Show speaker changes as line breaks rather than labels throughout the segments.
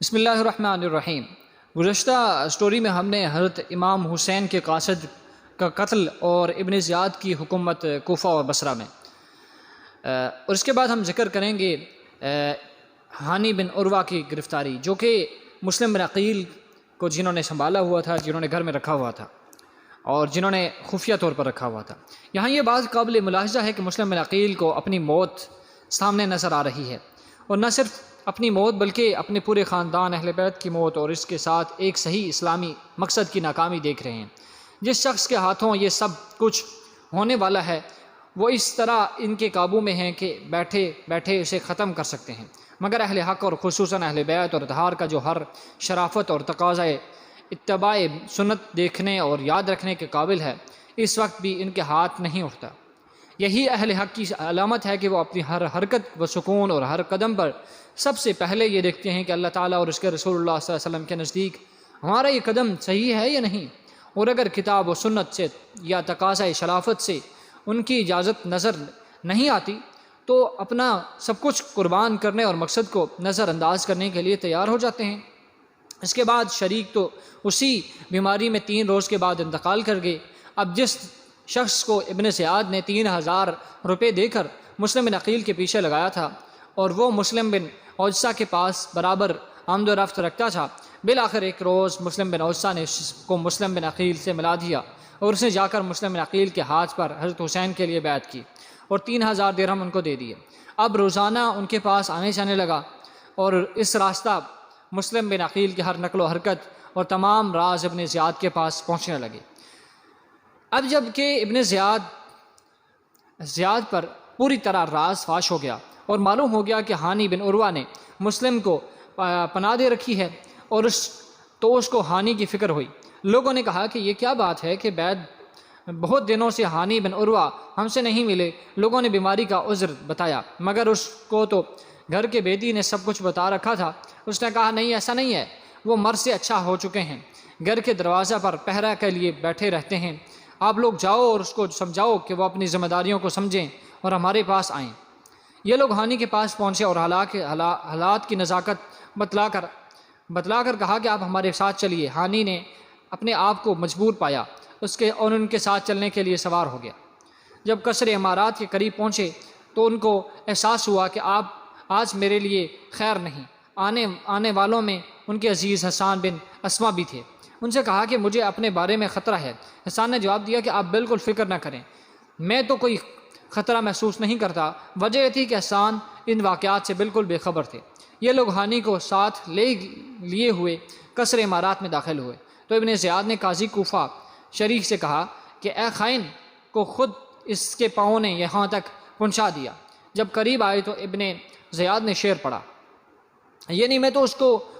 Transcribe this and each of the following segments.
بسم اللہ الرحمن الرحیم۔ گزشتہ سٹوری میں ہم نے حضرت امام حسین کے قاصد کا قتل اور ابن زیاد کی حکومت کوفہ اور بصرہ میں، اور اس کے بعد ہم ذکر کریں گے ہانی بن عروہ کی گرفتاری، جو کہ مسلم بن عقیل کو جنہوں نے سنبھالا ہوا تھا، جنہوں نے گھر میں رکھا ہوا تھا اور جنہوں نے خفیہ طور پر رکھا ہوا تھا۔ یہاں یہ بات قابل ملاحظہ ہے کہ مسلم بن عقیل کو اپنی موت سامنے نظر آ رہی ہے، اور نہ صرف اپنی موت بلکہ اپنے پورے خاندان اہل بیت کی موت، اور اس کے ساتھ ایک صحیح اسلامی مقصد کی ناکامی دیکھ رہے ہیں۔ جس شخص کے ہاتھوں یہ سب کچھ ہونے والا ہے وہ اس طرح ان کے قابو میں ہیں کہ بیٹھے بیٹھے اسے ختم کر سکتے ہیں، مگر اہل حق اور خصوصاً اہل بیت اور اطہار کا جو ہر شرافت اور تقاضا اتباع سنت دیکھنے اور یاد رکھنے کے قابل ہے، اس وقت بھی ان کے ہاتھ نہیں اٹھتا۔ یہی اہل حق کی علامت ہے کہ وہ اپنی ہر حرکت و سکون اور ہر قدم پر سب سے پہلے یہ دیکھتے ہیں کہ اللہ تعالیٰ اور اس کے رسول اللہ صلی اللہ علیہ وسلم کے نزدیک ہمارا یہ قدم صحیح ہے یا نہیں، اور اگر کتاب و سنت سے یا تقاضۂ شرافت سے ان کی اجازت نظر نہیں آتی تو اپنا سب کچھ قربان کرنے اور مقصد کو نظر انداز کرنے کے لیے تیار ہو جاتے ہیں۔ اس کے بعد شریک تو اسی بیماری میں 3 روز کے بعد انتقال کر گئے۔ اب جس شخص کو ابن زیاد نے 3000 روپے دے کر مسلم بن عقیل کے پیچھے لگایا تھا، اور وہ مسلم بن عوجہ کے پاس برابر آمد و رفت رکھتا تھا، بالآخر ایک روز مسلم بن عوجہ نے اس کو مسلم بن عقیل سے ملا دیا، اور اس نے جا کر مسلم بن عقیل کے ہاتھ پر حضرت حسین کے لیے بیعت کی اور 3000 درہم ان کو دے دیے۔ اب روزانہ ان کے پاس آنے جانے لگا، اور اس راستہ مسلم بن عقیل کی ہر نقل و حرکت اور تمام راز ابن زیاد کے پاس پہنچنے لگے۔ اب جب کہ ابن زیاد پر پوری طرح راز فاش ہو گیا اور معلوم ہو گیا کہ ہانی بن عروہ نے مسلم کو پناہ دے رکھی ہے، اور اس کو ہانی کی فکر ہوئی۔ لوگوں نے کہا کہ یہ کیا بات ہے کہ بہت دنوں سے ہانی بن عروہ ہم سے نہیں ملے۔ لوگوں نے بیماری کا عذر بتایا، مگر اس کو تو گھر کے بیدی نے سب کچھ بتا رکھا تھا۔ اس نے کہا نہیں، ایسا نہیں ہے، وہ مرض سے اچھا ہو چکے ہیں، گھر کے دروازہ پر پہرہ کے لیے بیٹھے رہتے ہیں۔ آپ لوگ جاؤ اور اس کو سمجھاؤ کہ وہ اپنی ذمہ داریوں کو سمجھیں اور ہمارے پاس آئیں۔ یہ لوگ ہانی کے پاس پہنچے اور حالات کی نزاکت بتلا کر کہا کہ آپ ہمارے ساتھ چلیے۔ ہانی نے اپنے آپ کو مجبور پایا اور ان کے ساتھ چلنے کے لیے سوار ہو گیا۔ جب قصر امارات کے قریب پہنچے تو ان کو احساس ہوا کہ آپ آج میرے لیے خیر نہیں۔ آنے والوں میں ان کے عزیز حسان بن اسما بھی تھے۔ ان سے کہا کہ مجھے اپنے بارے میں خطرہ ہے۔ حسان نے جواب دیا کہ آپ بالکل فکر نہ کریں، میں تو کوئی خطرہ محسوس نہیں کرتا۔ وجہ یہ تھی کہ حسان ان واقعات سے بالکل بے خبر تھے۔ یہ لوگ ہانی کو ساتھ لیے ہوئے قصر امارات میں داخل ہوئے تو ابن زیاد نے قاضی کوفہ شریک سے کہا کہ اے خائن کو خود اس کے پاؤں نے یہاں تک پہنچا دیا۔ جب قریب آئے تو ابن زیاد نے شعر پڑھا، یعنی میں تو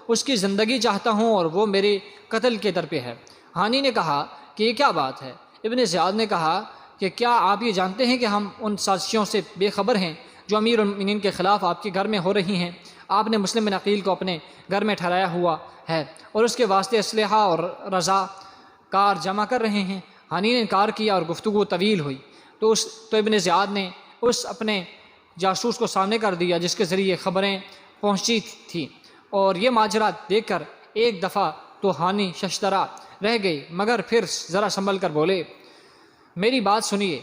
اس کی زندگی چاہتا ہوں اور وہ میرے قتل کے در پہ ہے۔ ہانی نے کہا کہ یہ کیا بات ہے؟ ابن زیاد نے کہا کہ کیا آپ یہ جانتے ہیں کہ ہم ان سازشوں سے بے خبر ہیں جو امیر المؤمنین کے خلاف آپ کے گھر میں ہو رہی ہیں؟ آپ نے مسلم بن عقیل کو اپنے گھر میں ٹھہرایا ہوا ہے اور اس کے واسطے اسلحہ اور رضا کار جمع کر رہے ہیں۔ ہانی نے انکار کیا اور گفتگو طویل ہوئی تو ابن زیاد نے اس اپنے جاسوس کو سامنے کر دیا جس کے ذریعے خبریں پہنچی تھیں، اور یہ ماجرا دیکھ کر ایک دفعہ تو ہانی ششدرا رہ گئی، مگر پھر ذرا سنبھل کر بولے، میری بات سنیے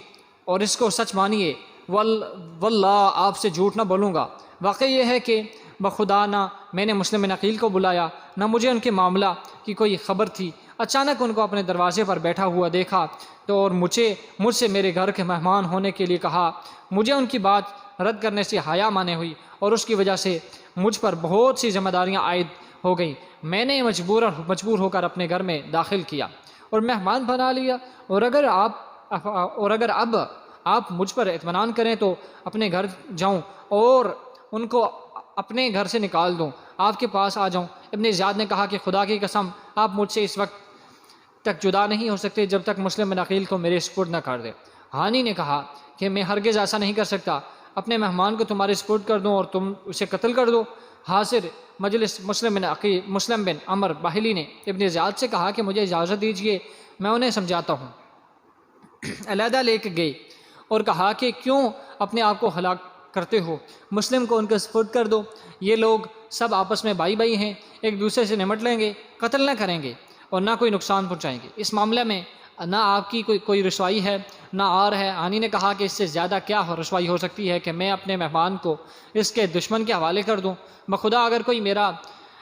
اور اس کو سچ مانیے، واللہ آپ سے جھوٹ نہ بولوں گا۔ واقعہ یہ ہے کہ بخدا نہ میں نے مسلم بن عقیل کو بلایا، نہ مجھے ان کے معاملہ کی کوئی خبر تھی۔ اچانک ان کو اپنے دروازے پر بیٹھا ہوا دیکھا تو اور مجھ سے میرے گھر کے مہمان ہونے کے لیے کہا۔ مجھے ان کی بات رد کرنے سے حیا مانے ہوئی اور اس کی وجہ سے مجھ پر بہت سی ذمہ داریاں عائد ہو گئیں۔ میں نے مجبور ہو کر اپنے گھر میں داخل کیا اور مہمان بنا لیا، اور اگر اب آپ مجھ پر اطمینان کریں تو اپنے گھر جاؤں اور ان کو اپنے گھر سے نکال دوں، آپ کے پاس آ جاؤں۔ ابن زیاد نے کہا کہ خدا کی قسم آپ مجھ سے اس وقت تک جدا نہیں ہو سکتے جب تک مسلم بن عقیل کو میرے سپرد نہ کر دے۔ ہانی نے کہا کہ میں ہرگز ایسا نہیں کر سکتا، اپنے مہمان کو تمہارے سپرد کر دوں اور تم اسے قتل کر دو۔ حاضر مجلس مسلم بن عمر باہلی نے ابن زیاد سے کہا کہ مجھے اجازت دیجیے، میں انہیں سمجھاتا ہوں۔ علیحدہ لے کے گئے اور کہا کہ کیوں اپنے آپ کو کرتے ہو مسلم کو ان کے سپرد کر دو، یہ لوگ سب آپس میں بھائی بھائی ہیں، ایک دوسرے سے نمٹ لیں گے، قتل نہ کریں گے اور نہ کوئی نقصان پہنچائیں گے۔ اس معاملے میں نہ آپ کی کوئی رسوائی ہے نہ آر ہے۔ ہانی نے کہا کہ اس سے زیادہ کیا رسوائی ہو سکتی ہے کہ میں اپنے مہمان کو اس کے دشمن کے حوالے کر دوں؟ بخدا اگر کوئی میرا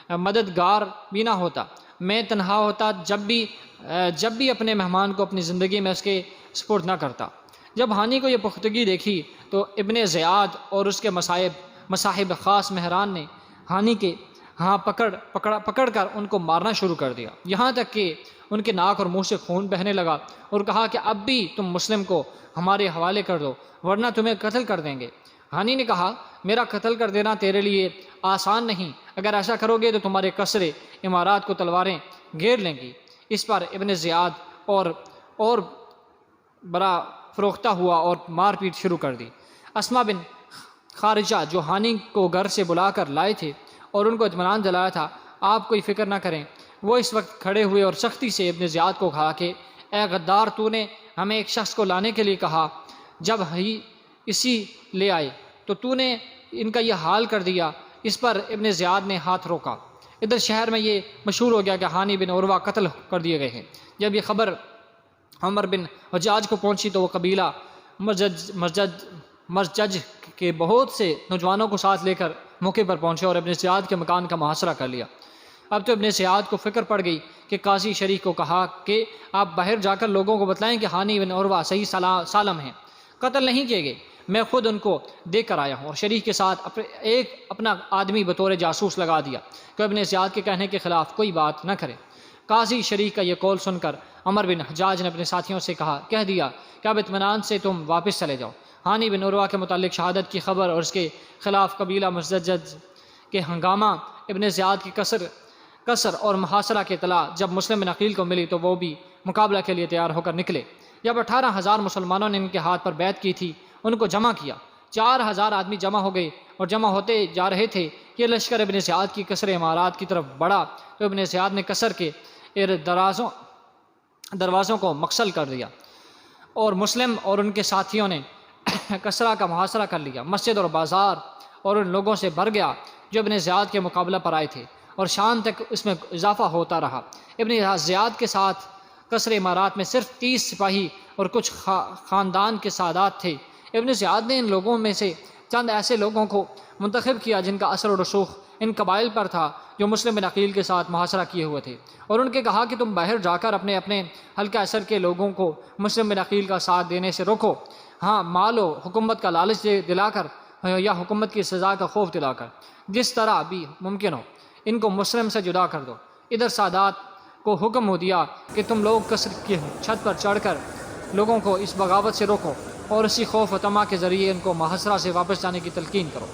مددگار بھی نہ ہوتا، میں تنہا ہوتا جب بھی اپنے مہمان کو اپنی زندگی میں اس کے سپرد نہ کرتا۔ جب ہانی کو یہ پختگی دیکھی تو ابن زیاد اور اس کے مصاحب خاص مہران نے ہانی کے ہاں پکڑ کر ان کو مارنا شروع کر دیا، یہاں تک کہ ان کے ناک اور منہ سے خون بہنے لگا، اور کہا کہ اب بھی تم مسلم کو ہمارے حوالے کر دو ورنہ تمہیں قتل کر دیں گے۔ ہانی نے کہا میرا قتل کر دینا تیرے لیے آسان نہیں، اگر ایسا کرو گے تو تمہارے قصر امارات کو تلواریں گھیر لیں گی۔ اس پر ابن زیاد اور بڑا فروختہ ہوا اور مار پیٹ شروع کر دی۔ اسما بن خارجہ جو ہانی کو گھر سے بلا کر لائے تھے اور ان کو اطمینان دلایا تھا، آپ کوئی فکر نہ کریں، وہ اس وقت کھڑے ہوئے اور سختی سے ابن زیاد کو کہا کہ اے غدار، تو نے ہمیں ایک شخص کو لانے کے لیے کہا، جب ہی اسی لے آئے تو نے ان کا یہ حال کر دیا۔ اس پر ابن زیاد نے ہاتھ روکا۔ ادھر شہر میں یہ مشہور ہو گیا کہ ہانی بن عروہ قتل کر دیے گئے ہیں۔ جب یہ خبر عمر بن حجاج کو پہنچی تو وہ قبیلہ مرجج کے بہت سے نوجوانوں کو ساتھ لے کر موقع پر پہنچے اور ابن زیاد کے مکان کا محاصرہ کر لیا۔ اب تو ابن زیاد کو فکر پڑ گئی کہ قاضی شریک کو کہا کہ آپ باہر جا کر لوگوں کو بتلائیں کہ ہانی بن عروہ صحیح سالم ہیں، قتل نہیں کیے گئے، میں خود ان کو دیکھ کر آیا ہوں، اور شریک کے ساتھ اپنا آدمی بطور جاسوس لگا دیا کہ ابن زیاد کے کہنے کے خلاف کوئی بات نہ کرے۔ قاضی شریک کا یہ قول سن کر عمر بن حجاج نے اپنے ساتھیوں سے کہہ دیا کہ اب اطمینان سے تم واپس چلے جاؤ۔ ہانی بن عروہ کے متعلق شہادت کی خبر اور اس کے خلاف قبیلہ مرجج کے ہنگامہ، ابن زیاد کی کسر اور محاصرہ کی اطلاع جب مسلم بن عقیل کو ملی تو وہ بھی مقابلہ کے لیے تیار ہو کر نکلے۔ جب 18,000 مسلمانوں نے ان کے ہاتھ پر بیعت کی تھی، ان کو جمع کیا، 4,000 آدمی جمع ہو گئے اور جمع ہوتے جا رہے تھے۔ یہ لشکر ابن زیاد کی کسر امارات کی طرف بڑھا تو ابن زیاد نے کسر کے دروازوں کو مقصل کر دیا اور مسلم اور ان کے ساتھیوں نے کسرہ کا محاصرہ کر لیا۔ مسجد اور بازار اور ان لوگوں سے بھر گیا جو ابن زیاد کے مقابلہ پر آئے تھے، اور شام تک اس میں اضافہ ہوتا رہا۔ ابن زیاد کے ساتھ کسر امارات میں صرف 30 سپاہی اور کچھ خاندان کے سادات تھے۔ ابن زیاد نے ان لوگوں میں سے چند ایسے لوگوں کو منتخب کیا جن کا اثر و رسوخ ان قبائل پر تھا جو مسلم بن عقیل کے ساتھ محاصرہ کیے ہوئے تھے، اور ان کے کہا کہ تم باہر جا کر اپنے حلقہ اثر کے لوگوں کو مسلم بن عقیل کا ساتھ دینے سے روکو، ہاں مال و حکومت کا لالچ دلا کر یا حکومت کی سزا کا خوف دلا کر، جس طرح بھی ممکن ہو ان کو مسلم سے جدا کر دو۔ ادھر سادات کو حکم ہو دیا کہ تم لوگ کسر کی چھت پر چڑھ کر لوگوں کو اس بغاوت سے روکو اور اسی خوف و طمع کے ذریعے ان کو محاصرہ سے واپس جانے کی تلقین کرو۔